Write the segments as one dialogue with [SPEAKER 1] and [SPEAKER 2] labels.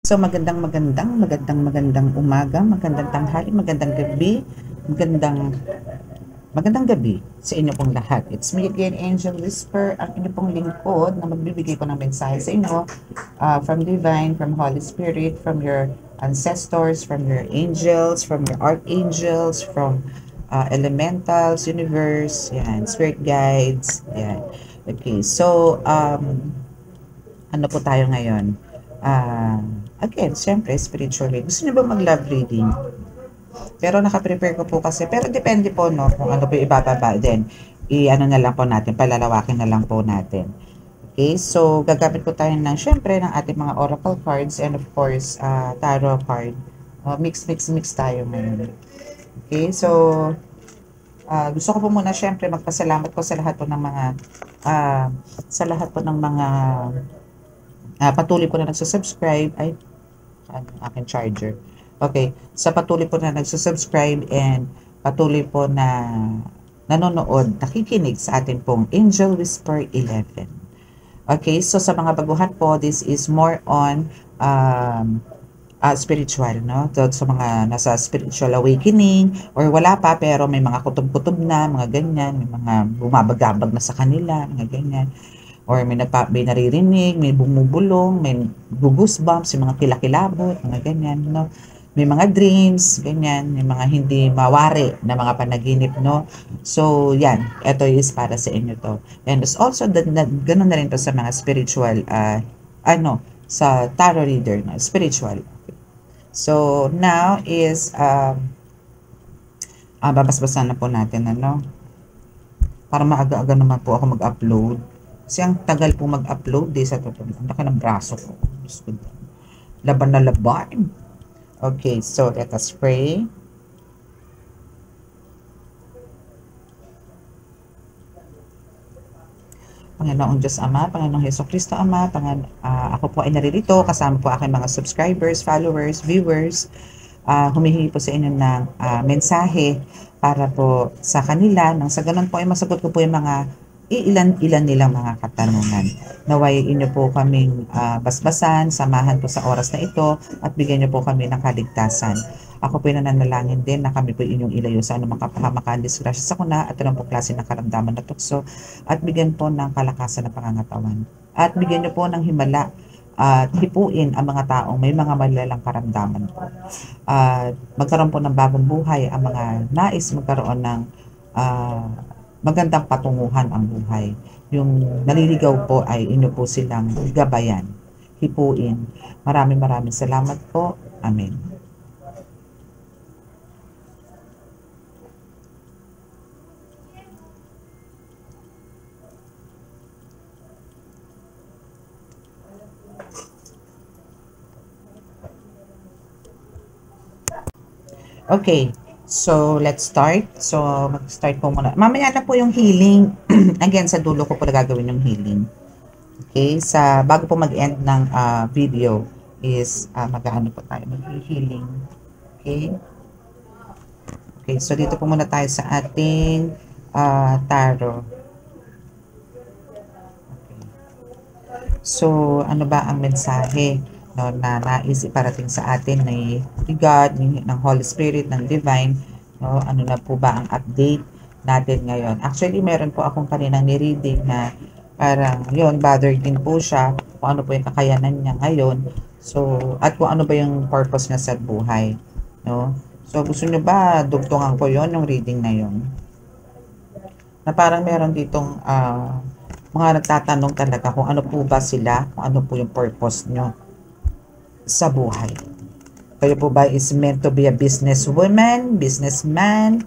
[SPEAKER 1] So magandang umaga, magandang tanghali, magandang gabi, magandang gabi sa inyo pong lahat. It's me again, Angel Whisper, ang inyo pong lingkod na magbibigay ko ng mensahe sa inyo from Divine, from Holy Spirit, from your ancestors, from your angels, from your archangels, from elementals, universe, yan, spirit guides, yan. Okay, so ano po tayo ngayon? Ah, Again, syempre, spiritually. Gusto niyo ba mag-love reading? Pero naka-prepare ko po kasi, pero depende po, no, kung ano po yung ibababa. Then, i-ano na lang po natin, palalawakin na lang po natin. Okay, so gagamit po tayo ng, syempre, ng ating mga oracle cards and of course, tarot card. Mix tayo ngayon. Okay, so, gusto ko po muna syempre magpasalamat po sa lahat po ng mga uh, sa lahat po ng mga patuloy po na nagsusubscribe. Ay, ano, aking charger. Okay, sa patuloy po na nagsusubscribe and patuloy po na nanonood, nakikinig sa atin pong Angel Whisper 11. Okay, so sa mga baguhan po, this is more on spiritual, no? So, sa mga nasa spiritual awakening or wala pa pero may mga kutob-kutob na, mga ganyan, may mga bumabagabag na sa kanila, mga ganyan. Or may naririnig, may bumubulong, may goosebumps, yung mga kilakilabot, mga ganyan, no? May mga dreams, ganyan, yung mga hindi mawari na mga panaginip, no? So, yan, ito is para sa inyo to. And it's also, ganun na rin to sa mga spiritual, sa tarot reader, no? Spiritual. So, now is, babasbasan na po natin, ano? Para maaga-aga naman po ako mag-upload. Kasi ang tagal po mag-upload sa totoo. Ang laki ng braso ko. Laban na laban. Okay, so let us pray. Panginoong Diyos Ama, Panginoong Heso Kristo Ama, ako po ay naririto, kasama po aking mga subscribers, followers, viewers. Humihingi po sa inyo ng mensahe para po sa kanila, nang sa ganun po ay masagot ko po yung mga ilan nilang mga katanungan. Naway inyo po kaming basbasan, samahan po sa oras na ito at bigyan niyo po kami ng kaligtasan. Ako po nananalangin din na kami po inyong ilayo sa anumang kapahamakan, disgrasya sa kuna at anong po klase ng karamdaman na tukso at bigyan po ng kalakasan ng pangangatawan. At bigyan niyo po ng himala at hipuin ang mga taong may mga malalang karamdaman po. Magkaroon po ng bagong buhay ang mga nais magkaroon ng magandang patunguhan ang buhay. Yung naliligaw po ay inyo po silang gabayan, hipuin. Maraming salamat po. Amen. Okay. So, let's start. So, mag-start po muna. Mamaya na po yung healing. Again, sa dulo ko po na gagawin yung healing. Okay? Bago po mag-end ng video is mag-ano po tayo, mag-healing. Okay? Okay, so dito po muna tayo sa ating tarot. Okay. So, ano ba ang mensahe? No, na nais iparating sa atin ni God, ng Holy Spirit, ng Divine, no, ano na po ba ang update natin ngayon. Actually, meron po akong kaninang ni-reading na parang yun, bothered din po siya kung ano po yung kakayanan niya ngayon. So, at kung ano ba yung purpose niya sa buhay. No? So, gusto niyo ba dugtungan ko yon yung reading na yon? Na parang meron ditong mga nagtatanong talaga kung ano po ba sila, kung ano po yung purpose nyo sa buhay. Kayo po ba is meant to be a businesswoman, businessman,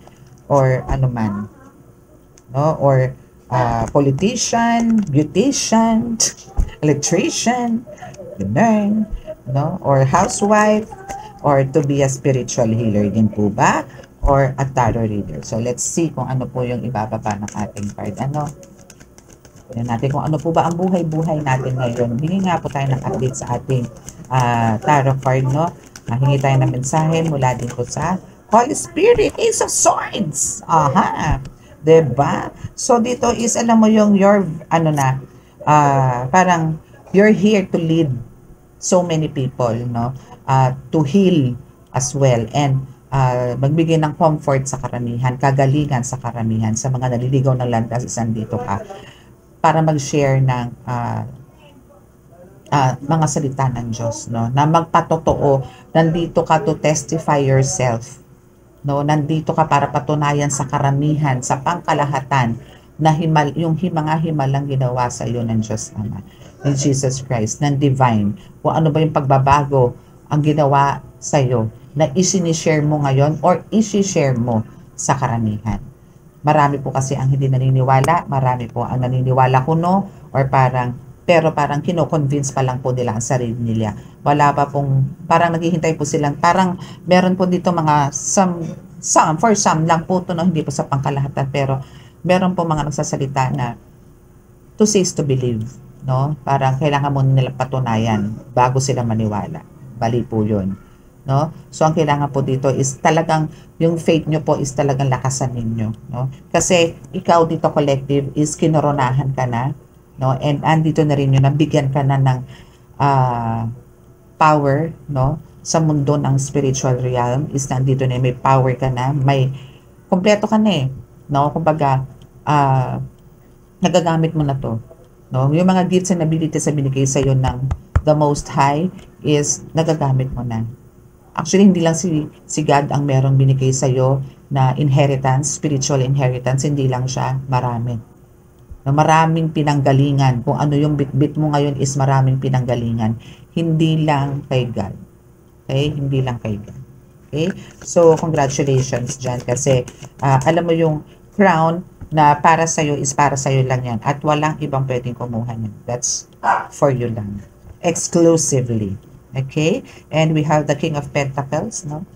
[SPEAKER 1] or ano man? No? Or politician, beautician, electrician, ganun, no? Or housewife, or to be a spiritual healer din po ba? Or a tarot reader. So, let's see kung ano po yung ibababa ng ating card. Tignan natin kung ano po ba ang buhay-buhay natin ngayon. Hingi nga po tayo ng update sa ating tarot card, no? Hingi tayo ng mensahe mula din po sa Holy Spirit, Ace of Swords. Aha. Diba? So, dito is, alam mo yung your, parang, you're here to lead so many people, no, to heal as well, and magbigay ng comfort sa karamihan, kagalingan sa karamihan, sa mga naliligaw ng landas, nandito ka para mag-share ng mga salita ng Diyos, no, na magpatotoo. Nandito ka to testify yourself, no, nandito ka para patunayan sa karamihan, sa pangkalahatan, na yung mga himalang ginawa sa iyo ng Diyos Ama, ni Jesus Christ, ng divine, kung ano ba yung pagbabago ang ginawa sa iyo, na isinishare mo ngayon or isi-share mo sa karamihan. Marami po kasi ang hindi naniniwala, marami po ang naniniwala kuno, or pero parang kino-convince pa lang po nila ang sarili nila. Wala pa pong, parang naghihintay po silang, parang meron po dito mga for some lang po to, no, hindi po sa pangkalahatan, pero meron po mga nagsasalita na to see is to believe, no? Parang kailangan mo nila patunayan bago sila maniwala. Bali po yun, no? So ang kailangan po dito is talagang yung faith nyo po is talagang lakasan ninyo, no? Kasi ikaw dito collective is kinoronahan ka na, no? And andito na rin yun, nabigyan ka na ng power, no? Sa mundo ng spiritual realm is nandito na, may power ka na, may kompleto ka na eh, no? Kumbaga nagagamit mo na to, no? Yung mga gifts and abilities na binigay sa iyo ng the Most High is nagagamit mo na. Actually, hindi lang si God ang merong binigay sa iyo na inheritance, spiritual inheritance, hindi lang siya, marami. Na maraming pinanggalingan. Kung ano yung bit-bit mo ngayon is maraming pinanggalingan. Hindi lang kay God. Okay? Hindi lang kay God. Okay? So, congratulations dyan kasi alam mo yung crown na para sa'yo is para sa'yo lang yan. At walang ibang pwedeng kumuha niyan. That's for you lang. Exclusively. Okay? And we have the King of Pentacles, no?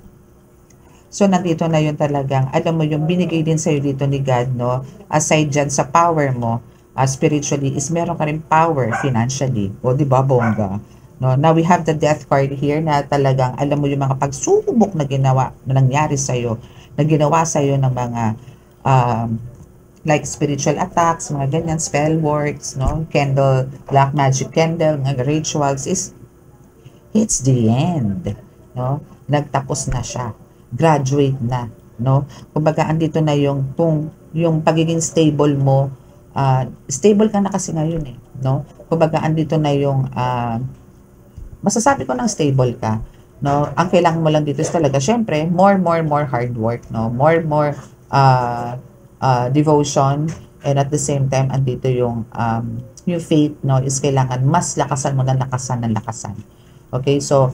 [SPEAKER 1] So, nandito na yun talagang, alam mo yung binigay din sa'yo dito ni God, no? Aside dyan sa power mo, spiritually, is meron ka rin power financially. O, di ba, bongga? No? Now, we have the death card here na talagang, alam mo yung mga pagsubok na ginawa, na nangyari sa'yo, na ginawa sa'yo ng mga, like spiritual attacks, mga ganyan, spell works, no? Candle, black magic candle, mga rituals, is, it's the end, no? Nagtapos na siya. Graduate na, no? Kumbaga andito na yung pagiging stable mo, stable ka na kasi ngayon eh, no? Kumbaga andito na yung masasabi ko ng stable ka, no? Ang kailangan mo lang dito is talaga syempre more hard work, no? More devotion, and at the same time andito yung faith, no, is kailangan mas lakasan mo ng lakasan. Okay, so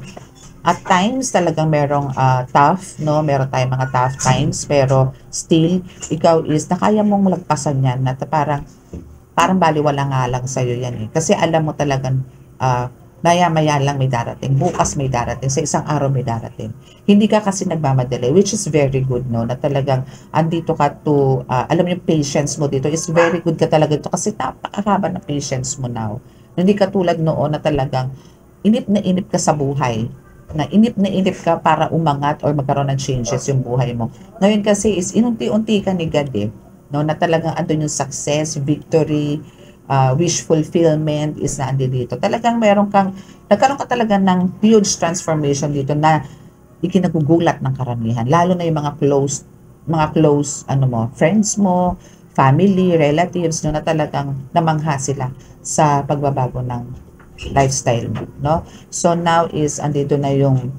[SPEAKER 1] at times talagang merong tough, no? Meron tayong mga tough times, pero still, ikaw is nakaya mong malagpasan yan, na parang baliwala nga lang sa'yo yan eh. Kasi alam mo talagang maya-maya lang may darating, bukas may darating, sa isang araw may darating. Hindi ka kasi nagmamadali, which is very good, no? Na talagang andito ka to, alam mo yung patience mo dito is very good ka talaga dito kasi napakahaba ng patience mo now. Hindi ka tulad noon na talagang inip na inip ka sa buhay, na inip ka para umangat or magkaroon ng changes yung buhay mo. Ngayon kasi is inunti-unti ka ni God eh, no? Na talagang andun yung success, victory, wish fulfillment is na andi dito. Talagang nagkaroon ka talaga ng huge transformation dito na ikinagugulat ng karamihan. Lalo na yung mga close friends mo, family, relatives, no, na talagang namangha sila sa pagbabago ng lifestyle mo, no? So now is andito na yung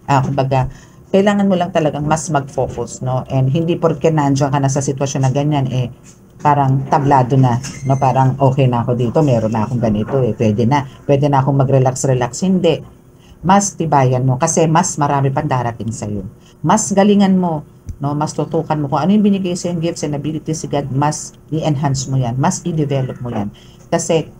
[SPEAKER 1] kumbaga kailangan mo lang talagang mas mag-focus, no? And hindi porke nandiyan ka na sa sitwasyon na ganyan eh parang tablado na, no? Parang okay na ako dito, meron na akong ganito eh, pwede na akong mag-relax, hindi. Mas tibayan mo kasi mas marami pang darating sa iyo. Mas galingan mo, no? Mas tutukan mo kung ano yung binigay sa yung gifts and abilities si God, mas i-enhance mo yan, mas i-develop mo yan. Kasi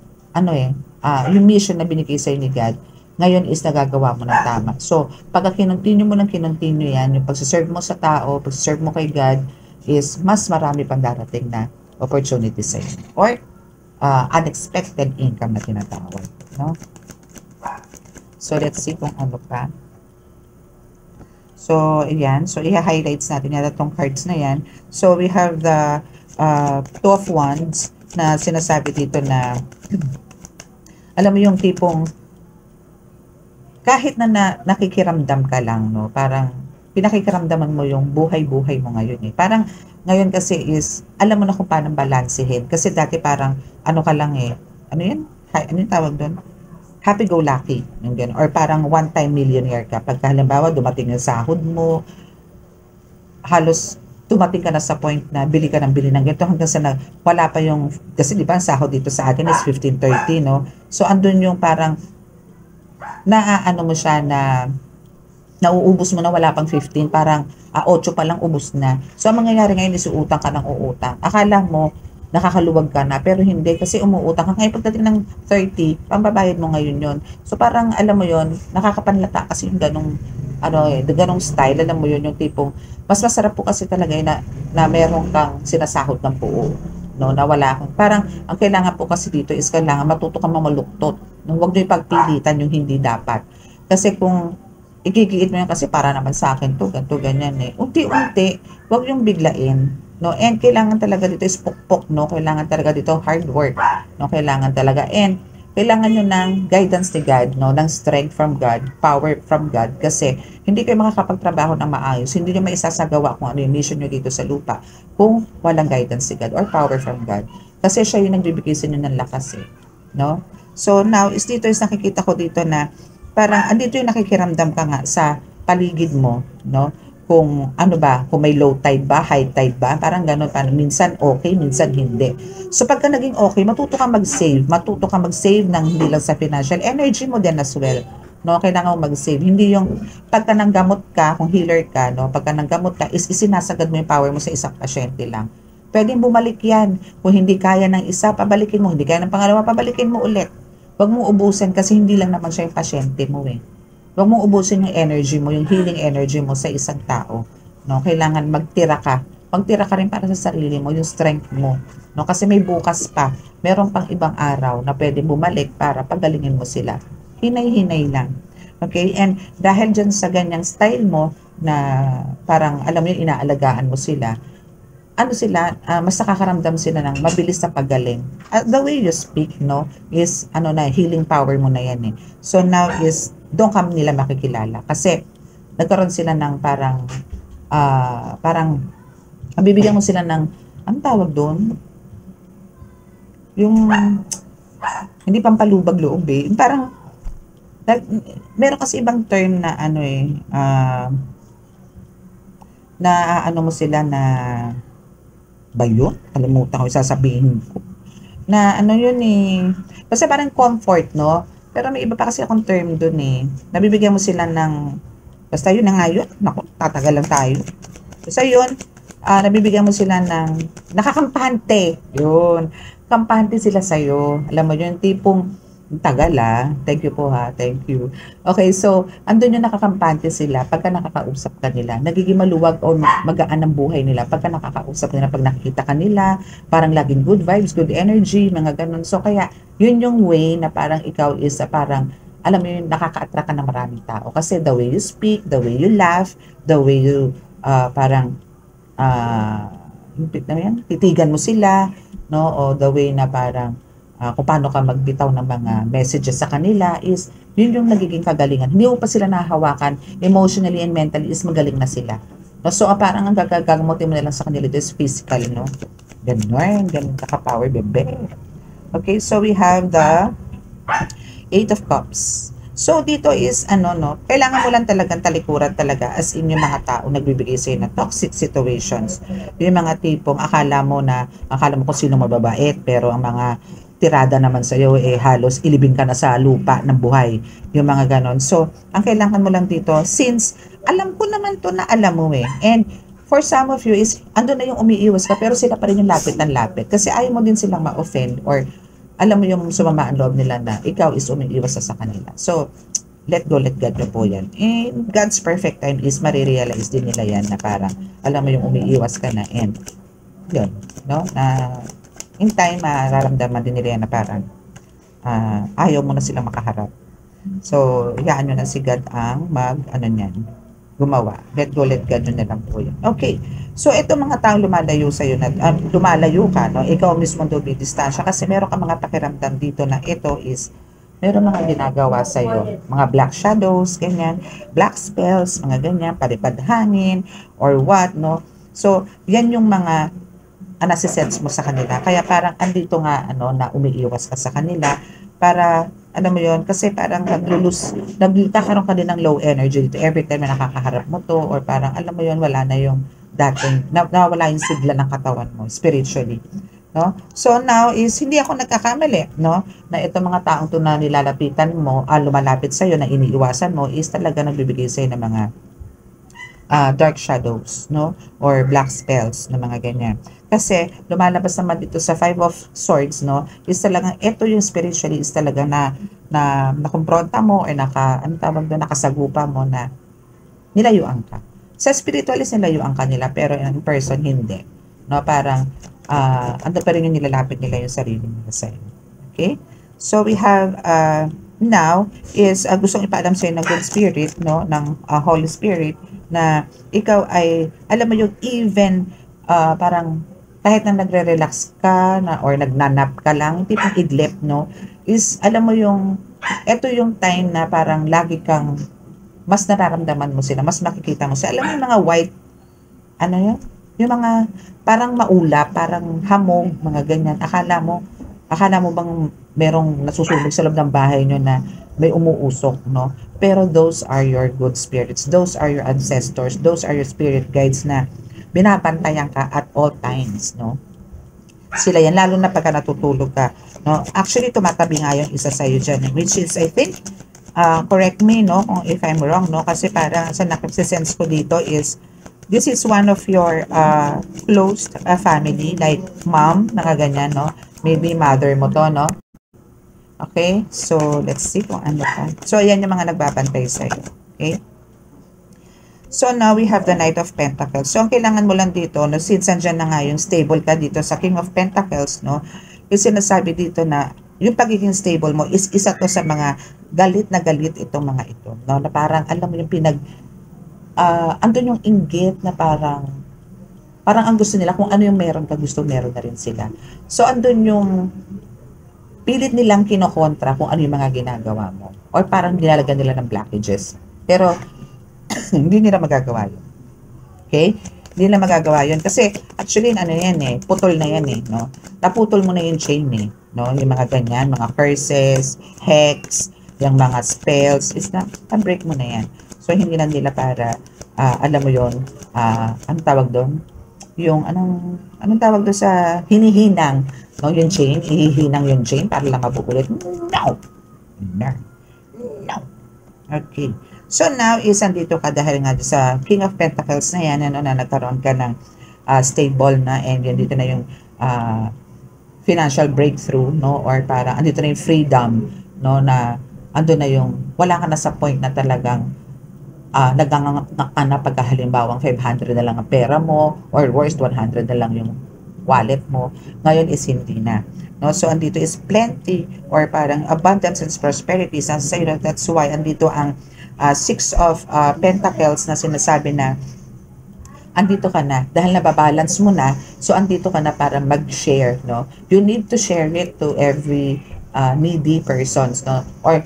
[SPEAKER 1] yung mission na binigay sa'yo ni God, ngayon is nagagawa mo ng tama. So, pagka kinontinue mo ng kinontinue yan, yung pagsiserve mo sa tao, pagsiserve mo kay God, is mas marami pang darating na opportunity sa'yo. Or, unexpected income na tinatawag. No? So, let's see kung ano pa. So, ayan. So, i-highlights natin yata itong cards na yan. So, we have the Two of Wands na sinasabi dito na alam mo yung tipong kahit na nakikiramdam ka lang, no, parang pinakikiramdaman mo yung buhay-buhay mo ngayon eh. Parang ngayon kasi is, alam mo na kung paano balansehin. Kasi dati parang, ano ka lang eh, ano yun? Ano yung tawag doon? Happy-go-lucky. Yung ganun. Or parang one-time millionaire ka. Pagka halimbawa, dumating yung sahod mo, halos dumating ka na sa point na bili ka ng bili ng ganito hanggang sa wala pa yung, kasi di ba ang sahod dito sa atin is 15.30, no? So, andun yung parang, naaano mo siya na nauubos mo na wala pang 15, parang 8 pa lang ubos na. So, ang mangyayari ngayon is uutang ka ng uutang. Akala mo, nakakaluwag ka na, pero hindi kasi umuutang ka. Ngayon pagdating ng 30, pambabayad mo ngayon yon. So, parang alam mo yon, nakakapanlata kasi yung ganong, ganong style, alam mo yun, yung tipong, mas masarap po kasi talaga yun na meron kang sinasahod ng buo. No, na wala kang, parang, ang kailangan po kasi dito is kailangan matuto kang mamaluktot. No, huwag nyo ipagpilitan yung hindi dapat. Kasi kung igigiit mo yan kasi para naman sa akin to, ganito, ganyan eh. Unti-unti, huwag yung biglain. No, and kailangan talaga dito is pukpok, no? Kailangan talaga dito hard work. No, kailangan talaga. And kailangan nyo ng guidance ni God, no? Ng strength from God, power from God. Kasi hindi kayo makakapagtrabaho ng maayos. Hindi nyo maisasagawa kung ano yung mission nyo dito sa lupa kung walang guidance ni God or power from God. Kasi siya yung nagbibigay sa inyo ng lakas eh. No? So now, is dito is nakikita ko dito na parang andito yung nakikiramdam ka nga sa paligid mo, no? Kung ano ba, kung may low tide ba, high tide ba, parang gano'n, parang minsan okay, minsan hindi. So pagka naging okay, matuto ka mag-save ng hindi lang sa financial, energy mo din as well. No, kailangan mo mag-save. Hindi yung pagka nanggamot ka, kung healer ka, no, pagka nanggamot ka, is isinasagad mo yung power mo sa isang pasyente lang. Pwedeng bumalik yan. Kung hindi kaya ng isa, pabalikin mo. Hindi kaya ng pangalawa, pabalikin mo ulit. Huwag mong ubusin kasi hindi lang naman siya yung pasyente mo eh. Huwag mong ubusin yung energy mo, yung healing energy mo sa isang tao. No? Kailangan magtira ka. Magtira ka rin para sa sarili mo, yung strength mo. No? Kasi may bukas pa. Meron pang ibang araw na pwede bumalik para pagalingin mo sila. Hinay-hinay lang. Okay? And dahil dyan sa ganyang style mo na parang alam mo yung inaalagaan mo sila, mas nakakaramdam sila ng mabilis na pagaling. The way you speak, no, is, healing power mo na yan eh. So now is, doon ka nila makikilala. Kasi, nagkaroon sila ng mabibigyan mo sila ng, ang tawag doon? Yung, hindi pampalubag loob eh. Parang, meron kasi ibang term na, mo sila na, ba yun? Kalimutan ko, sasabihin ko. Na yun eh. Kasi parang comfort, no? Pero may iba pa kasi akong term dun eh. Nabibigyan mo sila ng, basta yun na nga yun. Naku, tatagal lang tayo. Basta yun, nabibigyan mo sila ng nakakampante. Yun. Kampante sila sa'yo. Alam mo yun, tipong, tagal thank you po thank you. Okay, so, andun yung nakakampante sila pagka nakakausap ka nila. Nagiging maluwag o magaan ang buhay nila pagka nakakausap nila, pag nakikita ka nila, parang laging good vibes, good energy, mga ganun. So, kaya, yun yung way na parang ikaw is parang, alam mo yun, nakaka-attract ka ng maraming tao. Kasi the way you speak, the way you laugh, the way you, titigan mo sila, no? O the way na parang, kung paano ka magbitaw ng mga messages sa kanila is, yun yung nagiging kagalingan. Hindi mo pa sila nahahawakan, emotionally and mentally is magaling na sila. No? So, parang ang gagamotin mo na lang sa kanila is physical, no? Ganun kaka-power, bebe. Okay, so we have the 8 of Cups. So, dito is, kailangan mo lang talagang talikuran talaga as in yung mga tao nagbibigay sa'yo ng toxic situations. Yung mga tipong akala mo kung sino mababait, pero ang mga tirada naman sa'yo, halos ilibing ka na sa lupa ng buhay. Yung mga ganon. So, ang kailangan mo lang dito, since alam ko naman to na alam mo and for some of you is, ando na yung umiiwas ka, pero sila pa rin yung lapit ng lapit. Kasi ayaw mo din silang ma-offend or alam mo yung sumama ang loob nila na ikaw is umiiwas sa kanila. So, let go, let God na po yan. And God's perfect time is marirealize din nila yan na parang, alam mo yung umiiwas ka na and yun, no? Na in time, mararamdaman din nila yan na parang ayaw mo na silang makaharap. So, iyaan nyo na si God ang gumawa. Let go, let God nyo na lang po yan. Okay. So, ito mga taong lumalayo sa'yo na, lumalayo ka, no? Ikaw mismo doon distansya kasi meron ka mga pakiramdam dito na ito is Meron mga ginagawa sa'yo, mga black shadows, ganyan, black spells, mga ganyan, palipad hangin, or what, no? So, yan yung mga nasisense mo sa kanila. Kaya parang andito nga, na umiiwas ka sa kanila para, alam mo yon kasi parang nagkakaroon ka din ng low energy dito every time na nakakaharap mo to, or parang, alam mo yon wala na yung dating, nawala yung sigla ng katawan mo, spiritually. No? So now is hindi ako nagkakamali, no? Na itong mga taong to na nilalapitan mo, lumalapit sa iyo na iniiwasan mo is talaga nagbibigay sa ng mga dark shadows, no? Or black spells na mga ganyan. Kasi lumalabas naman dito sa Five of Swords, no? Is talagang ito yung spiritually is talaga na nakumpronta mo or ano tawag doon, nakasagupa mo na nilayuan ka. Sa spiritual is nilayuan ka nila, pero in person hindi. No? Parang ando pa rin yung nilalapit nila yung sarili nila sa inyo. Okay? So we have now is gustong ipaalam sa ng good spirit, no, ng Holy Spirit, na ikaw ay alam mo yung even parang kahit na nagre-relax ka na or nagnanap ka lang, tipong idlip, no, is alam mo yung ito yung time na parang lagi kang mas nararamdaman mo sila, mas makikita mo sila. Alam mo yung mga white, ano yun? Yung mga parang maulap, parang hamog, mga ganyan. Akala mo bang merong nasusunog sa loob ng bahay nyo na may umuusok, no? Pero those are your good spirits. Those are your ancestors. Those are your spirit guides na binabantayan ka at all times, no? Sila yan, lalo na pagka natutulog ka, no? Actually, tumatabi nga yung isa sa'yo dyan, which is, I think, correct me, no, kung if I'm wrong, no, kasi para sa nakisense ko dito is, this is one of your close family, like mom, nakaganyan, no, maybe mother mo to, no. Okay, so let's see kung ano pa. So, ayan yung mga nagbabantay sa'yo. Okay. So, now we have the Knight of Pentacles. So, ang kailangan mo lang dito, no, since andyan na nga yung stable ka dito sa King of Pentacles, no, yung sinasabi dito na yung pagiging stable mo is isa to sa mga galit na galit itong mga ito, no, na parang alam mo yung andun yung inggit na parang ang gusto nila kung ano yung meron ka, gusto meron na rin sila. So, andun yung pilit nilang kinokontra kung ano yung mga ginagawa mo, or parang nilalagyan nila ng blockages, pero hindi nila magagawa yun. Okay? Hindi nila magagawa yun. Kasi, actually, ano yan putol na yan no? Naputol mo na yung chain no? Yung mga ganyan, mga curses, hex, yung mga spells, is na-break mo na yan. So, hindi na nila para, alam mo yun, anong tawag doon? Yung, anong tawag doon sa hinihinang, no? Yung chain, hihinang yung chain para lang mabukulit. No! No! No! Okay. So now is andito ka dahil nga sa King of Pentacles na yan, na nagkaroon ka ng stable na, and yan dito na yung financial breakthrough, no, or para andito na yung freedom, no, na ando na yung wala ka na sa point na talagang nagangangak ka na pagka halimbawang 500 na lang ang pera mo, or worst 100 na lang yung wallet mo. Ngayon is hindi na. No, so andito is plenty, or parang abundance and prosperity. That's why andito ang Six of Pentacles na sinasabi na andito ka na dahil nababalance mo na, so andito ka na para mag-share, no? You need to share it to every needy persons, no? Or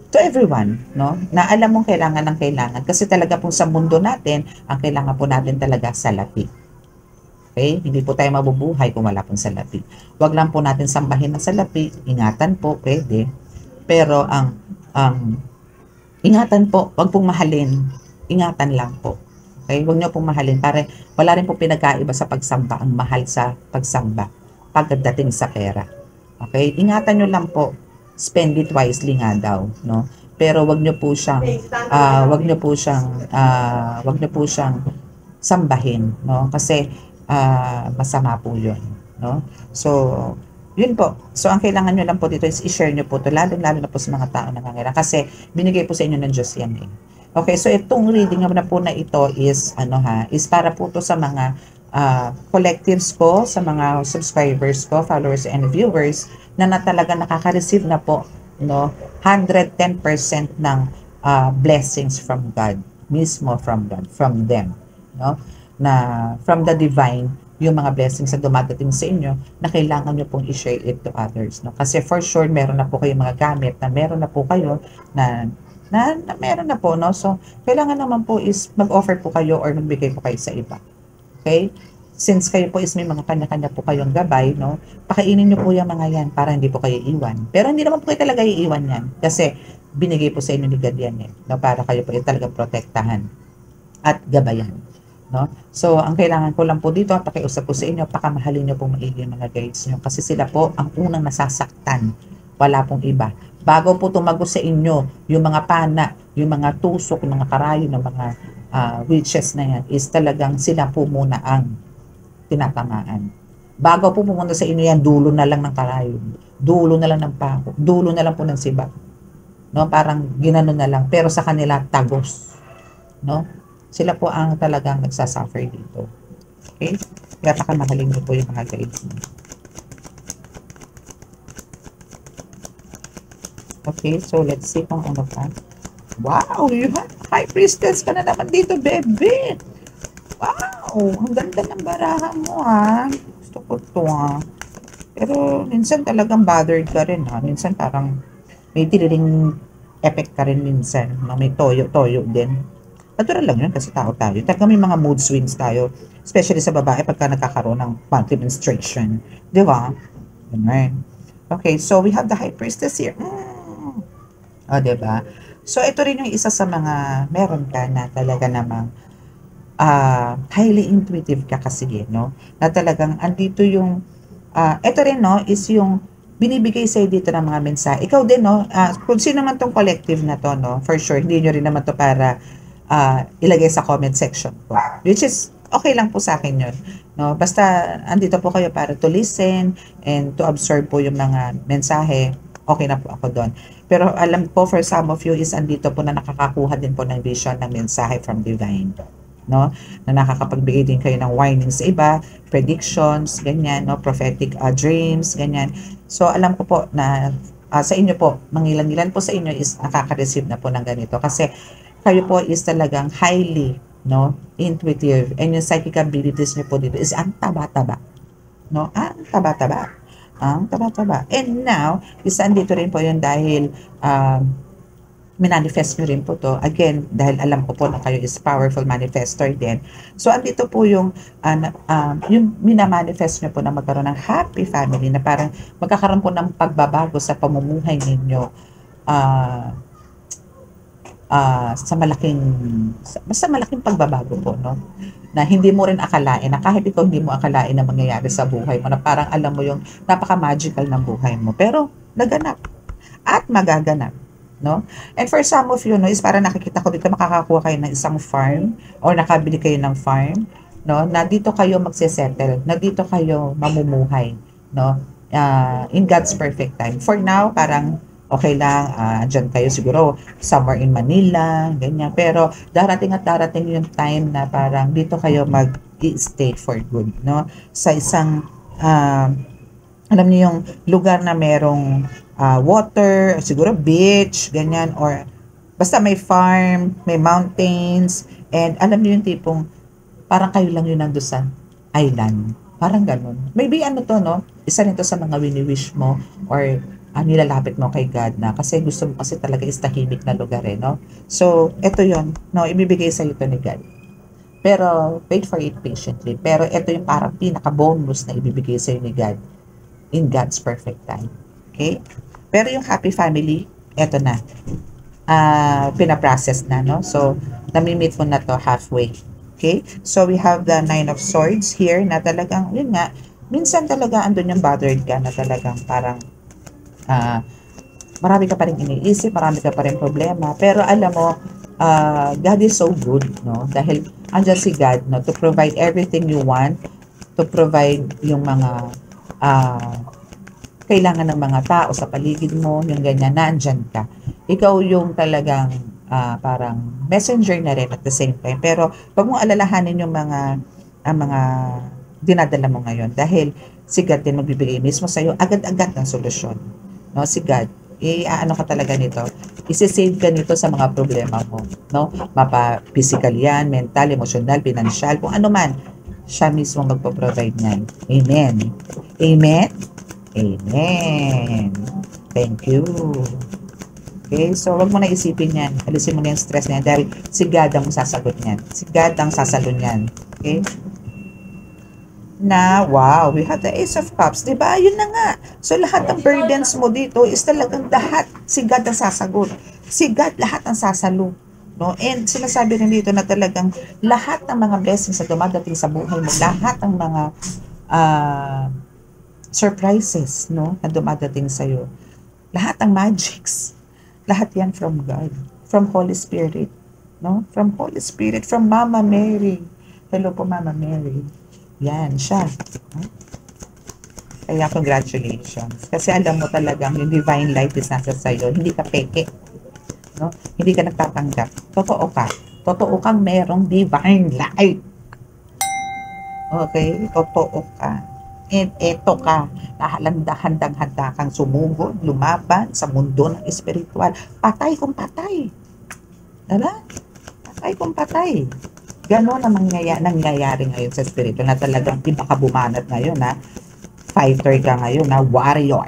[SPEAKER 1] to everyone, no? Na alam mong kailangan ng kailangan, kasi talaga pong sa mundo natin, ang kailangan po natin talaga salapi. Okay? Hindi po tayo mabubuhay kung wala pong salapi. Huwag lang po natin sambahin ng salapi, ingatan po, pwede. Pero ang ingatan po, wag pong mahalin. Ingatan lang po. Okay? Huwag niyo pong mahalin. Para wala rin po pinagkaiba sa pagsamba, ang mahal sa pagsamba pagdating sa pera. Okay? Ingatan niyo lang po. Spend it wisely nga daw, no? Pero wag niyo po siyang wag niyo po siyang sambahin, no? Kasi masama po 'yun, no? So, yun po. So, ang kailangan nyo lang po dito is i-share nyo po ito, lalo na po sa mga tao na nangangailangan. Kasi, binigay po sa inyo ng Diyos yan Okay, so itong reading na po na ito is, is para po to sa mga collectives ko, sa mga subscribers ko, followers, and viewers, na talaga nakaka-receive na po, no, 110% ng blessings from God, mismo from God, from them, no, na from the divine, yung mga blessings na dumadating sa inyo na kailangan nyo pong i-share it to others. No? Kasi for sure, meron na po kayong mga gamit na meron na po kayo na meron na po. No? So, kailangan naman po is mag-offer po kayo or magbigay po kayo sa iba. Okay? Since kayo po is may mga kanya-kanya po kayong gabay, no? Pakainin nyo po yung mga yan para hindi po kayo iwan. Pero hindi naman po kayo talaga iiwan yan. Kasi binigay po sa inyo ni God yan no? Para kayo po yung talagang protektahan at gabayan. No? So, ang kailangan ko lang po dito, pakiusap po sa inyo, pakamahalin nyo pong maigi mga guides nyo. Kasi sila po ang unang nasasaktan. Wala pong iba. Bago po tumago sa inyo, yung mga pana, yung mga tusok, yung mga karayo, ng mga witches na yan, is talagang sila po muna ang tinatamaan. Bago po pumunta sa inyo yan, dulo na lang ng karayo, dulo na lang ng pako, dulo na lang po ng sibat. No? Parang ginano na lang. Pero sa kanila, tagos. No? Sila po ang talagang nagsasuffer dito. Okay? Kaya pakamahalin niyo po yung mga guides niyo. Okay, so let's see kung ano pa. Wow, you have High Priestess ka na naman dito, baby. Wow, ang ganda ng baraha mo, ha. Gusto ko to, ha. Pero minsan talagang bothered ka rin, ha. Minsan parang may tiriling effect ka rin minsan. May toyo-toyo din. Natural lang yun kasi tao tayo. Talaga may mga mood swings tayo. Especially sa babae pagka nagkakaroon ng monthly menstruation. Di ba? Okay, so we have the High Priestess here. O, di ba? So, ito rin yung isa sa mga meron ka na talaga namang highly intuitive ka kasi, no? Na talagang andito yung, ito rin, no, is yung binibigay sa'yo dito ng mga mensahe. Ikaw din, no? Kung sino man tong collective na to, no? For sure, hindi nyo rin naman to para ilagay sa comment section ko. Which is, okay lang po sa akin yun. No? Basta, andito po kayo para to listen and to absorb po yung mga mensahe. Okay na po ako doon. Pero alam po, for some of you is andito po na nakakakuha din po ng vision ng mensahe from divine. No? Na nakakapagbigay din kayo ng warnings sa iba, predictions, ganyan, no? Prophetic dreams, ganyan. So, alam ko po na sa inyo po, mangilan-ilan po sa inyo is nakaka-receive na po ng ganito. Kasi, kayo po is talagang highly, no, intuitive, and yung psychic abilities niyo po dito is ang taba-taba, no, ang taba-taba, and now, isa andito rin po yun dahil manifest nyo rin po to, again, dahil alam ko po na kayo is powerful manifestor din, so andito po yung minamanifest nyo po na magkaroon ng happy family, na parang magkakaroon po ng pagbabago sa pamumuhay ninyo, sa basta malaking pagbabago po, no? Na hindi mo rin akalain, na kahit ikaw hindi mo akalain na mangyayari sa buhay mo, na parang alam mo yung napaka-magical ng buhay mo, pero naganap at magaganap, no? And for some of you, no, is parang nakikita ko dito, makakakuha kayo ng isang farm or nakabili kayo ng farm, no? Na dito kayo magse-settle, na dito kayo mamumuhay, no? In God's perfect time. For now, parang okay lang, dyan kayo siguro somewhere in Manila, ganyan. Pero darating at darating yung time na parang dito kayo mag-stay for good, no? Sa isang, alam niyo yung lugar na merong water, siguro beach, ganyan, or basta may farm, may mountains, and alam niyo yung tipong parang kayo lang yun nando sa island. Parang ganun. Maybe ano to, no? Isa rin to sa mga wini-wish mo or nilalapit mo kay God na kasi gusto mo kasi talaga is tahimik na lugar, no? So, ito yon, no? Ibibigay sa ito ni God. Pero, wait for it patiently. Pero, ito yung parang pinaka-bonus na ibibigay sa ni God in God's perfect time. Okay? Pero yung happy family, ito na. Pinaprocess na, no? So, nami-meet mo na to halfway. Okay? So, we have the 9 of Swords here na talagang, yun nga, minsan talaga andun yung bothered ka na talagang parang marami ka pa rin iniisip, marami ka pa rin problema, pero alam mo, God is so good, no? Dahil andyan si God, no? To provide everything you want, to provide yung mga kailangan ng mga tao sa paligid mo, yung ganyan, nandyan ka. Ikaw yung talagang parang messenger na rin at the same time. Pero wag mong alalahanin yung mga dinadala mo ngayon dahil si God din magbibigay mismo sa'yo agad-agad ng solusyon. No, si God, ano ka talaga nito, isi-save ka nito sa mga problema mo, no? Mapa physical yan, mental, emotional, financial, kung ano man. Siya mismo magpo-provide niyan. Amen. Amen? Amen. Thank you. Okay, so wag mo na isipin yan. Alisin mo na yung stress na yan dahil si God ang sasagot niyan. Si God ang sasalo niyan. Okay? Na, wow, we have the Ace of Cups. Diba? Yun na nga. So, lahat ng burdens mo dito is talagang lahat si God ang sasagot. Si God lahat ang sasalo. No? And sinasabi rin dito na talagang lahat ng mga blessings na dumadating sa buhay mo, lahat ng mga surprises, no, na dumadating sa'yo, lahat ng magics, lahat yan from God, from Holy Spirit, no? From Holy Spirit, from Mama Mary. Hello po, Mama Mary. Yan, siya. Kaya congratulations. Kasi alam mo talagang yung divine light is nasa sa'yo. Hindi ka peke. No? Hindi ka nagtatanggap. Totoo ka. Totoo kang merong divine light. Okay? Totoo ka. And eto ka. Handang-handa kang sumugod, lumaban sa mundo ng espiritual. Patay kung patay. Diba? Patay kung patay. Ganon ang nangyayari ngayon sa spiritual na talagang iba ka bumanat ngayon na fighter ka ngayon na warrior.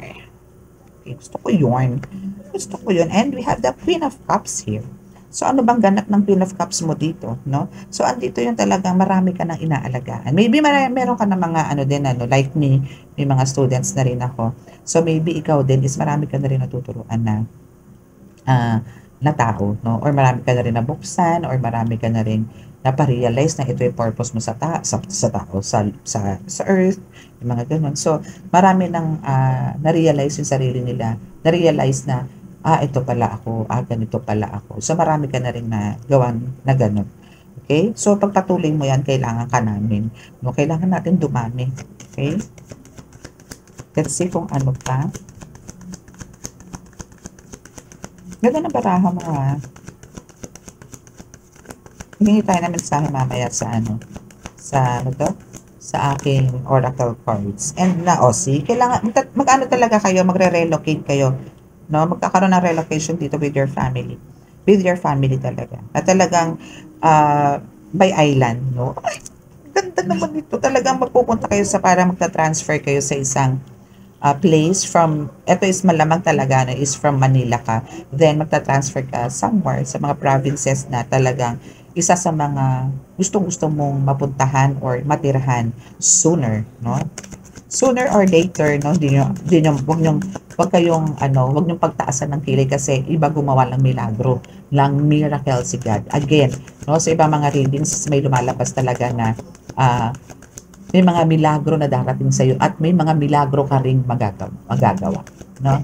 [SPEAKER 1] Okay, gusto ko yun. Gusto ko yun. And we have the Queen of Cups here. So ano bang ganap ng Queen of Cups mo dito, no? So andito yung talagang marami ka nang inaalagaan. Maybe meron ka na mga ano din, ano, like me, may mga students na rin ako. So maybe ikaw din is marami ka na rin natuturuan na na tao, no? Or marami ka na rin nabuksan, or marami ka na rin naparealize na ito yung purpose mo sa tao, sa earth, yung mga ganun. So, marami nang na-realize yung sarili nila, na-realize na, ito pala ako, ganito pala ako. So, marami ka na rin na gawan na ganun. Okay? So, pagpatuloy mo yan, kailangan ka namin. No? Kailangan natin dumami. Okay? Let's see kung ano pa. Ganda na baraha mo, ha? Hingi tayo na mensahe mamaya sa sa aking oracle cards. And na, see, kailangan, mag-ano talaga kayo, magre-relocate kayo, no? Magkakaroon ng relocation dito with your family. With your family talaga. At talagang, by island, no? Ay, ganda naman dito. Talagang magpupunta kayo sa, para magta-transfer kayo sa isang place from, ito is malamang talaga na is from Manila ka, then magta-transfer ka somewhere sa mga provinces na talagang isa sa mga gustong-gusto mong mapuntahan or matirahan sooner, no? Sooner or later, no? Wag kayong, wag niyong pagtaasan ng kilay kasi iba gumawa ng milagro, lang miracle si God. Again, no? Sa ibang mga readings, may lumalabas talaga na, may mga milagro na darating sa iyo at may mga milagro ka ring magagawa, no?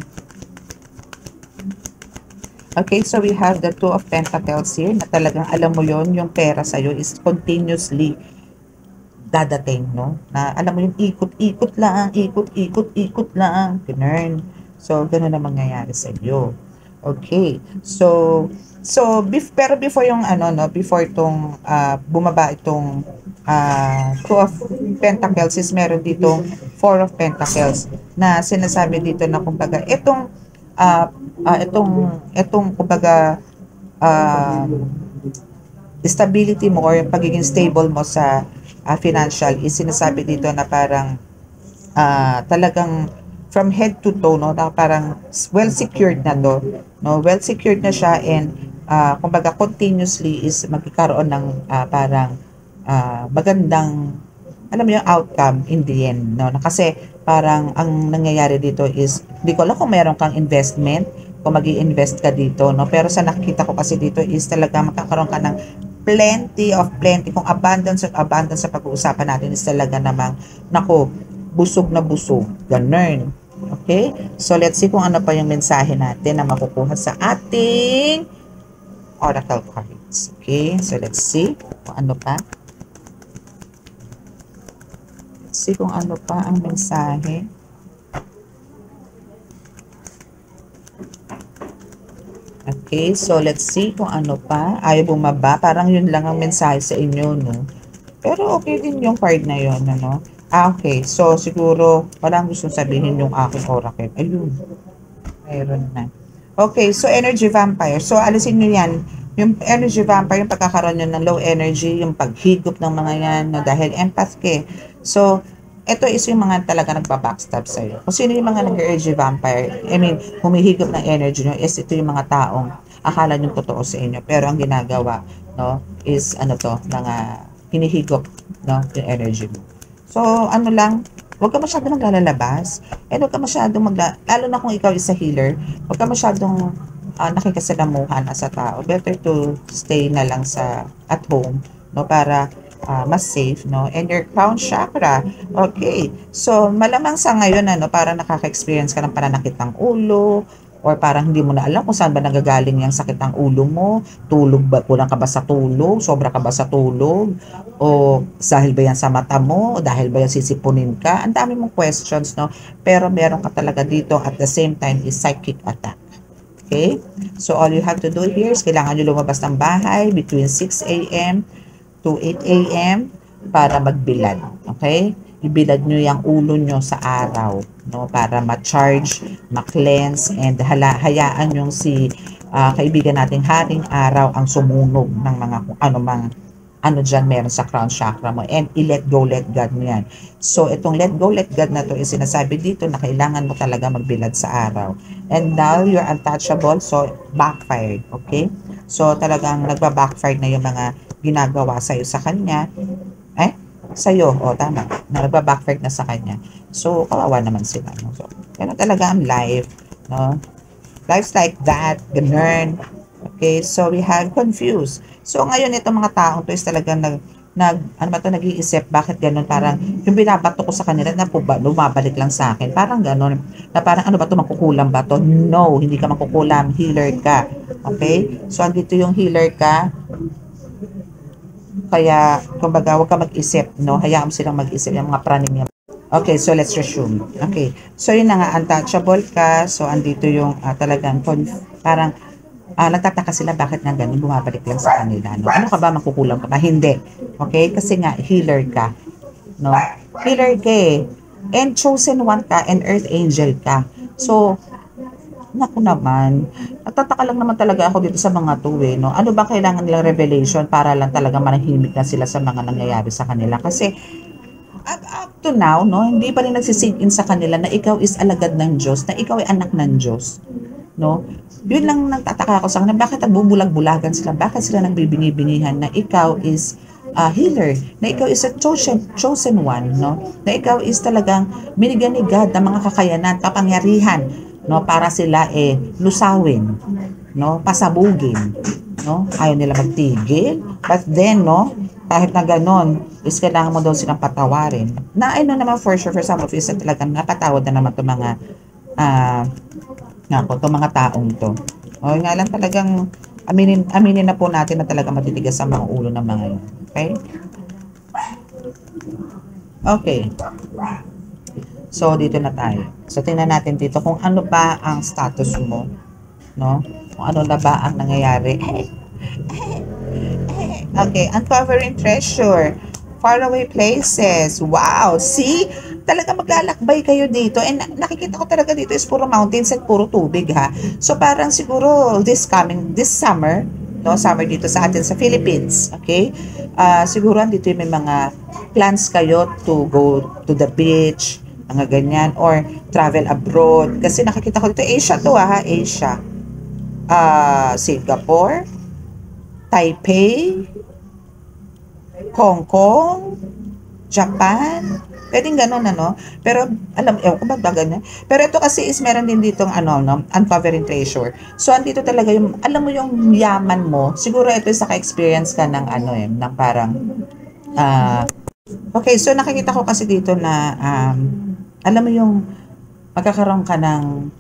[SPEAKER 1] Okay, so we have the Two of Pentacles here na talagang alam mo yon, yung pera sa iyo is continuously dadating, no? Na alam mo yung ikot-ikot lang, ikot-ikot lang, ganun. So, ganun na mangyayari sa iyo. Okay, so pero before yung before itong bumaba itong Two of Pentacles is meron ditong Four of Pentacles na sinasabi dito na kumbaga itong kumbaga stability mo or yung pagiging stable mo sa financial is sinasabi dito na parang talagang from head to toe, no, na parang well secured na to, no, well secured na siya, and kumbaga continuously is magkakaroon ng parang magandang, alam mo yung outcome in the end, no, na kasi parang ang nangyayari dito is, hindi ko alam kung meron kang investment, kung mag-i-invest ka dito, no, pero sa nakita ko kasi dito is talaga makakaroon ka ng plenty of plenty, kung abundance of abundance sa pag-uusapan natin is talaga namang, nako, busog na busog, ganun. Okay? So, let's see kung ano pa yung mensahe natin na makukuha sa ating oracle cards. Okay? So, let's see kung ano pa. Let's see kung ano pa ang mensahe. Okay? So, let's see kung ano pa. Ayaw bumaba. Parang yun lang ang mensahe sa inyo, no? Pero okay din yung card na yun, ano? Okay. So, siguro, walang gustong sabihin yung aking oracle. Ayun. Mayroon na. Okay. So, energy vampire. So, alisin nyo yan. Yung energy vampire, yung pagkakaroon nyo ng low energy, yung paghigop ng mga yan, no, dahil empath ka. So, ito is yung mga talaga nagpa-backstab sa'yo. Kung sino yung mga nag-energy vampire, I mean, humihigop ng energy nyo, is ito yung mga taong akala nyo totoo sa inyo. Pero ang ginagawa, no, is ano to, mga hinihigop, no, yung energy mo. So, ano lang, huwag ka masyadong maglalabas, and huwag ka masyadong lalo na kung ikaw is a healer, huwag ka masyadong nakikasalamuhan as a tao. Better to stay na lang at home, no, para mas safe, no? And your crown chakra, okay. So, malamang sa ngayon, ano, para nakaka-experience ka ng pananakit ng ulo, or parang hindi mo na alam kung saan ba nanggagaling yung sakit ng ulo mo, tulog ba, kulang ka ba sa tulog, sobra ka ba sa tulog, o dahil ba yan sa mata mo, o dahil ba yan sisipunin ka, ang dami mong questions, no? Pero meron ka talaga dito at the same time is psychic attack. Okay? So, all you have to do here is kailangan nyo lumabas ng bahay between 6 a.m. to 8 a.m. para magbilad. Okay? Ibilad nyo yung ulo nyo sa araw, no? Para ma-charge, ma-cleanse, and hayaan yung kaibigan nating haring araw ang sumunog ng mga kung ano mang ano dyan meron sa crown chakra mo, and i-let go, let God mo yan. So, itong let go, let God na to is sinasabi dito na kailangan mo talaga magbilad sa araw. And now, you're untouchable, so backfired, okay? So, talagang nagba-backfired na yung mga ginagawa sa'yo sa kanya. Sa'yo, tama, na nagba-backfired na sa kanya. So, kawawa naman sila, no? So, ganun talaga ang life, no? Life's like that, ganun. Okay, so we have confused. So ngayon itong mga taong to is talagang nag-iisip bakit ganun, parang yung binabato ko sa kanila na po ba lumabalik lang sa akin. Parang ganun, na parang ano ba to, makukulam ba to? No, hindi ka makukulam, healer ka. Okay? So andito yung healer ka. Kaya kumbaga wag ka mag-isip, no? Hayaan mo silang mag-isip yung mga praning niya. Okay, so let's resume. Okay. So yun na nga, untouchable ka. So andito yung talagang parang nagtataka sila bakit nga ganun, bumabalik lang sa kanila, no? Ano ka ba, makukulang ka ba? Hindi. Okay? Kasi nga, healer ka. No? Healer ka eh. And chosen one ka, and earth angel ka. So, naku naman, nagtataka lang naman talaga ako dito sa mga to eh, no? Ano ba kailangan nilang revelation para lang talaga manahimik na sila sa mga nangyayari sa kanila? Kasi, up to now, no, hindi pa rin nagsisink in sa kanila na ikaw is alagad ng Diyos, na ikaw ay anak ng Diyos. No? Yun lang nagtataka ako sa kanila, bakit nagbubulag-bulagan sila, bakit sila nagbibingi-bingihan na ikaw is healer, na ikaw is a chosen one, no? Na ikaw is talagang binigyan ni God ng mga kakayanan, kapangyarihan, no, para sila lusawin, no, pasabugin, no? Ayaw nila magtigil, but then, no, kahit na ganon, is kailangan mo daw silang patawarin. Na I know naman for sure, for some of you, talagang napatawad na naman itong mga itong mga taong to. O nga lang talagang aminin na po natin na talaga matitigas sa mga ulo ng mga yun. Okay? Okay. So, dito na tayo. So, tingnan natin dito kung ano ba ang status mo. No? Kung ano na ba ang nangyayari. Okay. Uncovering treasure. Faraway places. Wow! See? Talaga maglalakbay kayo dito. And nakikita ko talaga dito is puro mountains at puro tubig, ha? So, parang siguro this summer, no? Summer dito sa atin sa Philippines. Okay? Siguro dito may mga plans kayo to go to the beach, mga ganyan, or travel abroad. Kasi nakikita ko dito, Asia to, ha? Asia. Singapore, Taipei, Hong Kong, Japan, pwedeng ganun, ano? Pero, kung ba ganyan? Pero ito kasi is meron din ditong, uncovering treasure. So, andito talaga yung, alam mo yung yaman mo, siguro ito sa ka-experience ka ng, ng parang, okay, so nakikita ko kasi dito na, alam mo yung, magkakaroon ka ng,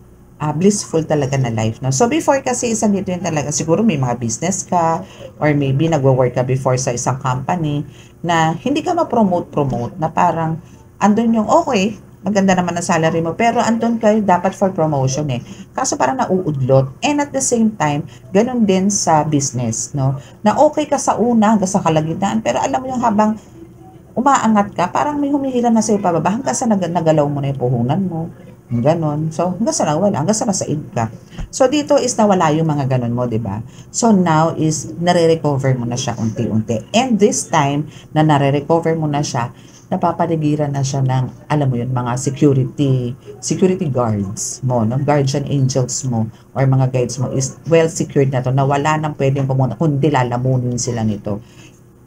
[SPEAKER 1] blissful talaga na life, no? So, before kasi, isang dito yun talaga, siguro may mga business ka, or maybe nagwo-work ka before sa isang company, na hindi ka ma-promote, na parang, andun yung, okay, maganda naman ang salary mo, pero andun kayo dapat for promotion eh. Kaso parang nauudlot. And at the same time, ganun din sa business, no? Na okay ka sa una, hanggang sa kalagitnaan, pero alam mo yung habang umaangat ka, parang may humihilan na sa'yo pababa, hanggang sa nagalaw mo na yung puhunan mo, Ganon. So, hanggang sa nawala, hanggang sa masaid ka. So, dito is nawala yung mga ganon mo, di ba? So, now is nare-recover mo na siya unti-unti. And this time, na nare-recover mo na siya, napapaligiran na siya ng, alam mo yun, mga security guards mo, no? Guardian angels mo, or mga guides mo is well secured na to, na wala nang pwedeng pumunta, kundi lalamunin sila nito.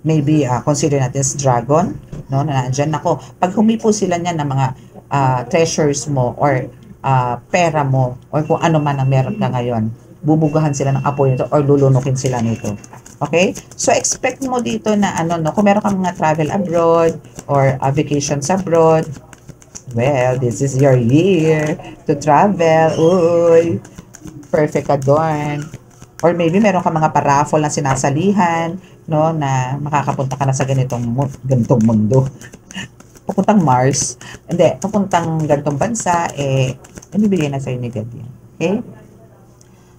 [SPEAKER 1] Maybe, consider natin as dragon, no? Na nandyan. Ako, pag humipo sila niyan ng mga treasures mo or pera mo or kung ano man ang meron ka ngayon, bubugahan sila ng apoy nito or lulunukin sila nito. Okay? So, expect mo dito na ano, no, kung meron kang mga travel abroad or vacations abroad, well, this is your year to travel. Uy, perfect ka doon. Or maybe meron ka mga paraffle na sinasalihan, no, na makakapunta ka na sa ganitong mundo. Papuntang Mars, hindi, papuntang gantong bansa, ibibigay na sa'yo ni God yan. Okay?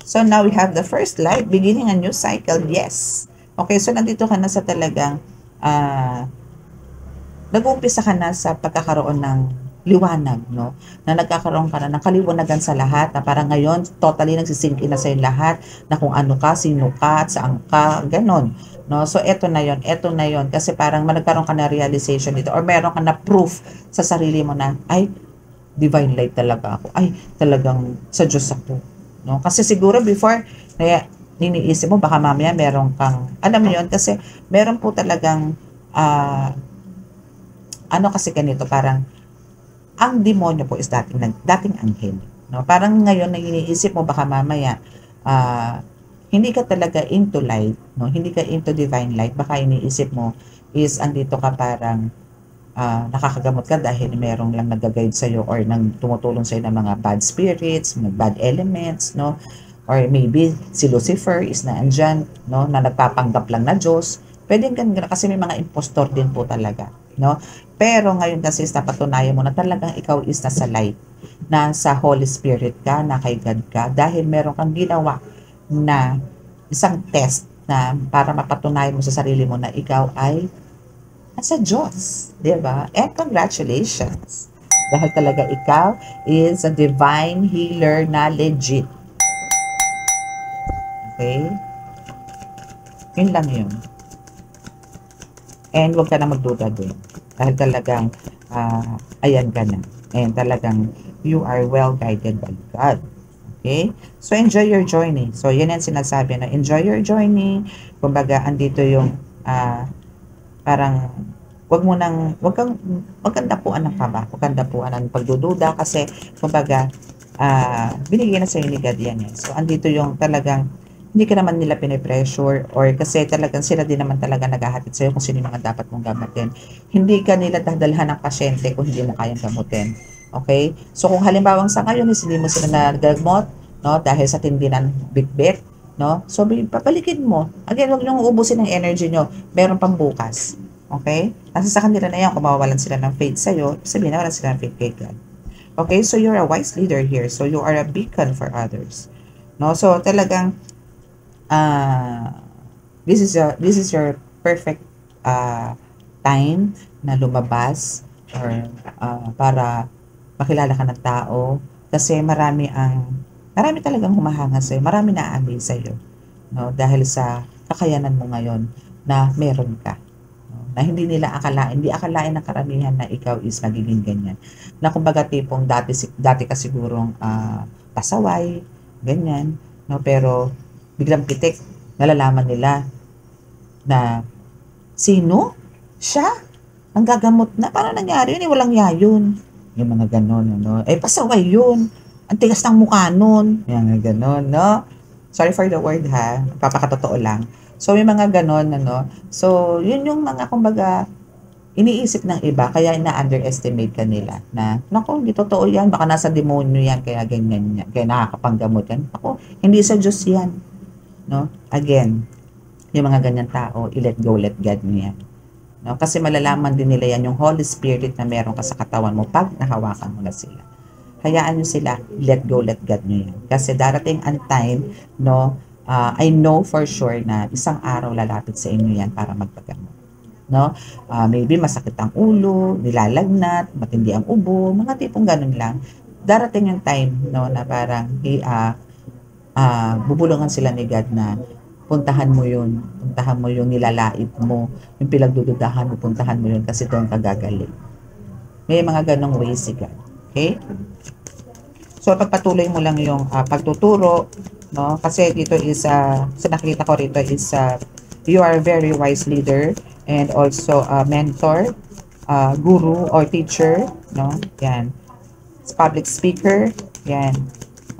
[SPEAKER 1] So, now we have the first light, beginning a new cycle, yes. Okay, so nandito ka na sa talagang, nag-uumpisa ka na sa pagkakaroon ng liwanag, no? Na nagkakaroon ka na ng kaliwanagan sa lahat, na parang ngayon, totally nagsisink in na sa'yo lahat, na kung ano ka, sino ka, saan ka, ganon. No? So, eto na yon kasi parang nagkaroon ka na realization dito or meron ka na proof sa sarili mo na, ay, divine light talaga ako. Ay, talagang sa Diyos ako. No? Kasi siguro before, niniisip mo, baka mamaya meron kang, alam mo yun, kasi meron po talagang, ano kasi ganito, parang, ang demonyo po is dating anghel. No? Parang ngayon, na iniisip mo, baka mamaya, hindi ka talaga into light, no? Hindi ka into divine light, baka iniisip mo is andito ka parang nakakagamot ka dahil merong lang nag-guide sa'yo or nang tumutulong sa'yo ng mga bad spirits, mga bad elements, no? Or maybe si Lucifer is na andyan, no? Na nagpapanggap lang na Diyos. Pwedeng ganun kasi may mga impostor din po talaga, no? Pero ngayon kasi napatunayan mo na talagang ikaw is nasa light, nasa Holy Spirit ka, na kay God ka, dahil meron kang ginawa na isang test na para mapatunayan mo sa sarili mo na ikaw ay nasa Diyos. Diba? And congratulations! Dahil talaga ikaw is a divine healer na legit. Okay? Yun lang yun. And huwag ka na magduda dun. Dahil talagang, ayan ka na. And talagang, you are well guided by God. Okay? So, enjoy your journey. So, yan ang sinasabi na enjoy your journey. Kumbaga, andito yung parang wag kang dapuan ng kaba. Wag kang dapuan ng pagdududa kasi, kumbaga, binigyan na sa'yo ni God yan. So, andito yung talagang hindi ka naman nila pinipressure or kasi talagang sila din naman talaga naghahatid sa'yo kung sino yung mga dapat mong gamutin. Hindi ka nila dadalhan ng pasyente kung hindi mo kayang gamutin. Okay? So, kung halimbawang sa ngayon, hindi mo sila nagagamot, no, dahil sa tindi ng bitbit, no, so, papalikin mo. Again, huwag niyong uubusin ng energy nyo. Meron pang bukas. Okay? Kasi sa kanila na yan, kung mawawalan sila ng faith sa'yo, sabihin na wala sila ng faith kay God. Okay? So, you're a wise leader here. So, you are a beacon for others. No? So, talagang, this is your perfect time na lumabas or para makilala ka ng tao kasi marami talagang humahanga sa'yo, marami na-amaze sa'yo, no? Dahil sa kakayanan mo ngayon na meron ka, no? Na hindi akalain ng karamihan na ikaw is magiging ganyan, na kumbaga tipong dati ka sigurong pasaway, ganyan, no? Pero biglang pitik, nalalaman nila na sino? Siya? Ang gagamot na. Paano nangyari yun? Walang yayon. Yung mga ganon, no? Pasaway yun. Ang tigas ng mukha nun. Yung mga ganon, no? Sorry for the word, ha? Papakatotoo lang. So, yung mga ganon, ano? So, yun yung mga, kumbaga, iniisip ng iba, kaya na-underestimate ka nila na, naku, hindi totoo yan, baka nasa demonyo yan, kaya ganyan yan, kaya nakakapanggamot yan. Naku, hindi sa Diyos yan. No? Again, yung mga ganyan tao, i-let go, let God mo yan. No? Kasi malalaman din nila yan yung Holy Spirit na meron ka sa katawan mo pag nahawakan mo na sila. Hayaan nyo sila, let go, let God nyo yan. Kasi darating ang time, no, I know for sure na isang araw lalapit sa inyo yan para magpagamot. No? Maybe masakit ang ulo, nilalagnat, matindi ang ubo, mga tipong ganun lang. darating yung time, no, na parang, bubulungan sila ni God na puntahan mo yung nilalait mo, yung pinagdududahan mo, puntahan mo yun kasi doon ka gagaling. May mga ganong ways si God. Okay? So, pagpatuloy mo lang yung pagtuturo, no? Kasi dito is, sa nakikita ko rito is, you are a very wise leader and also a mentor, guru or teacher, no? Yan. Public speaker, yan.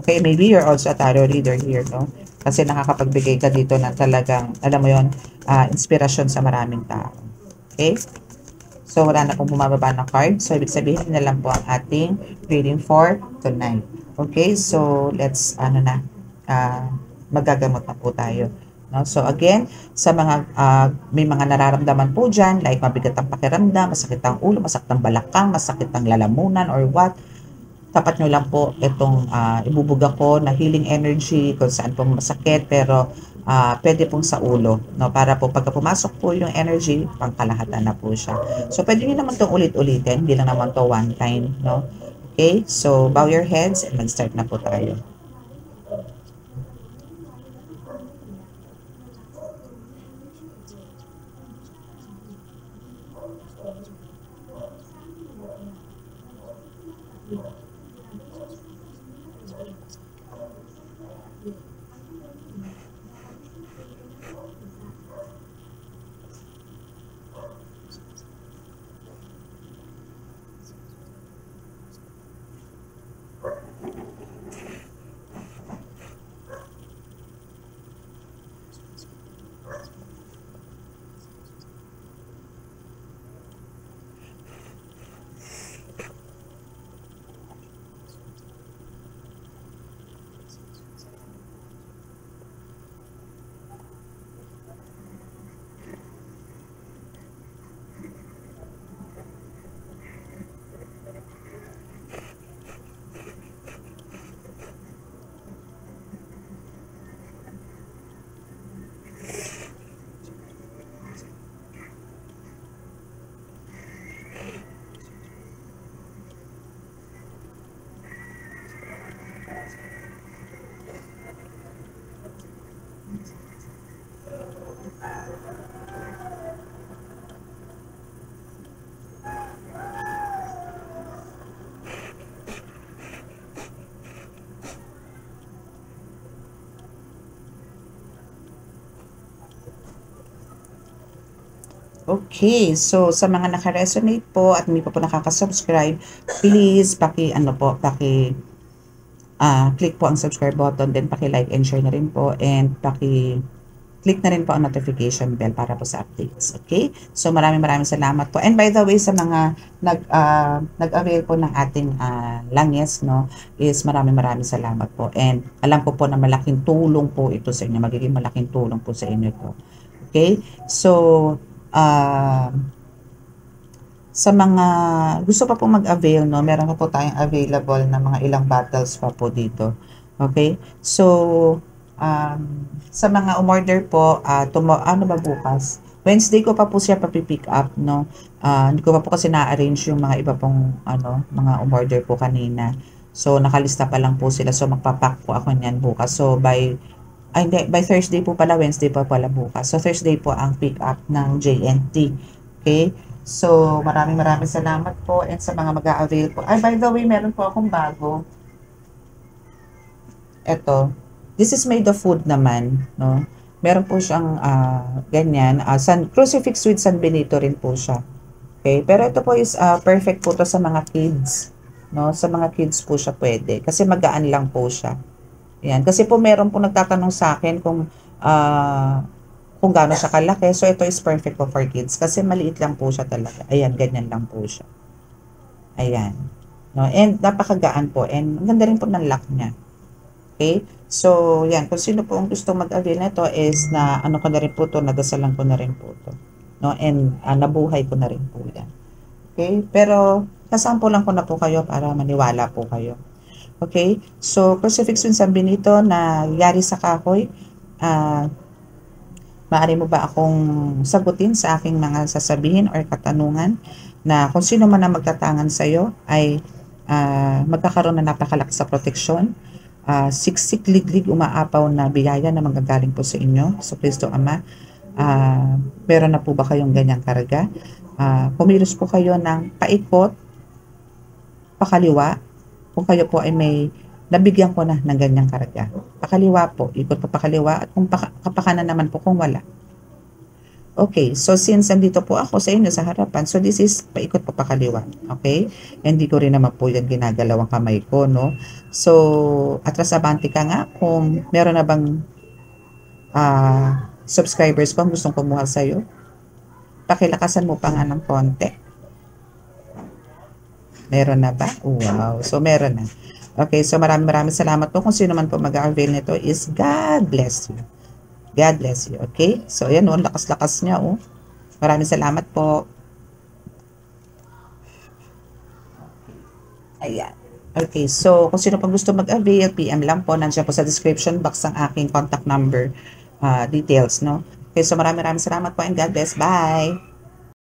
[SPEAKER 1] Okay, maybe you're also a tarot reader here, no? Kasi nakakapagbigay ka dito ng talagang, alam mo yon, inspirasyon sa maraming tao. Okay? So, wala na pong bumababa ng card. So, ibig sabihin na lang po ang ating reading for tonight. Okay? So, let's, magagamot na po tayo. No? So, again, sa mga, may mga nararamdaman po dyan, like mabigat ang pakiramdam, masakit ang ulo, masakit ang balakang, masakit ang lalamunan, or what, tapat nyo lang po itong ibubuga ko na healing energy kung saan po masakit, pero pwede pong sa ulo, no? Para po pagka pumasok po yung energy, pangkalahatan na po siya. So, pwede nyo naman itong ulit-ulitin, hindi lang naman to one time, no? Okay, so bow your heads and mag-start na po tayo. Okay, so sa mga naka-resonate po at hindi pa po nakaka-subscribe, please click po ang subscribe button, then paki-like and share na rin po, and click na rin po ang notification bell para po sa updates. Okay? So maraming salamat po. And by the way, sa mga nag-avail po ng ating langis, no, is maraming salamat po. And alam ko po na malaking tulong po ito sa inyo. Magiging malaking tulong po sa inyo to. Okay? So, sa mga gusto pa po mag-avail, no, meron pa po tayong available na mga ilang battles pa po dito. Okay? So, sa mga umorder po, bukas? Wednesday ko pa po siya papipick up, no? Hindi ko pa po kasi na-arrange yung mga iba pong, mga umorder po kanina. So, nakalista pa lang po sila. So, magpapack po ako niyan bukas. So, by Thursday po pala, Wednesday pa pala bukas. So, Thursday po ang pick up ng JNT. Okay? So, maraming salamat po. And sa mga mag-a-avail po. By the way, meron po akong bago. Ito. This is made of wood naman, no? Meron po siyang ganyan. Crucifix with San Benito rin po siya. Okay? Pero ito po is perfect po to sa mga kids. No? Sa mga kids po siya pwede. Kasi magaan lang po siya. Yan. Kasi po meron po nagtatanong sa akin kung gaano siya kalaki. So, ito is perfect po for kids. Kasi maliit lang po siya talaga. Ayan, ganyan lang po siya. Ayan. No? And napakagaan po. And ganda rin po ng lock niya. Okay? So, yan. Kung sino po ang gusto mag-avail na ito is na ko na rin po ito, nadasalan ko na rin po ito. No? And nabuhay ko na rin po yan. Okay? Pero, kasampulan ko na po kayo para maniwala po kayo. Okay? So, Crucifix with San Benito na yari sa kahoy. Maaari mo ba akong sagutin sa aking mga sasabihin or katanungan na kung sino man ang magtatangan sa'yo ay magkakaroon na napakalakas sa proteksyon. Siksik, liglig, umaapaw na biyaya na manggagaling po sa inyo. So, Kristo Ama, meron na po ba kayong ganyang karga? Kumilos po kayo ng paikot, pakaliwa, kung kayo po ay may nabigyan ko na ng ganyang karga. Pakaliwa po, ikot po pakaliwa, at kung kapakanan naman po kung wala. Okay, so since nandito po ako sa inyo sa harapan, so this is paikot po pakaliwa. Okay? Hindi ko rin naman po yan ginagalaw ang kamay ko, no? So, atras abante ka nga kung meron na bang subscribers ko ang gustong kumuha sa'yo. Pakilakasan mo pa nga ng konti. Meron na ba? Wow. So, meron na. Okay, so maraming salamat po. Kung sino man po mag-avail nito is God bless you. God bless you. Okay? So, ayan o. Lakas-lakas niya o. Maraming salamat po. Ayan. Okay, so kung sino pang gusto mag-avail, PM lang po. Nandiyan po sa description box ang aking contact number details, no? Okay, so maraming salamat po and God bless. Bye!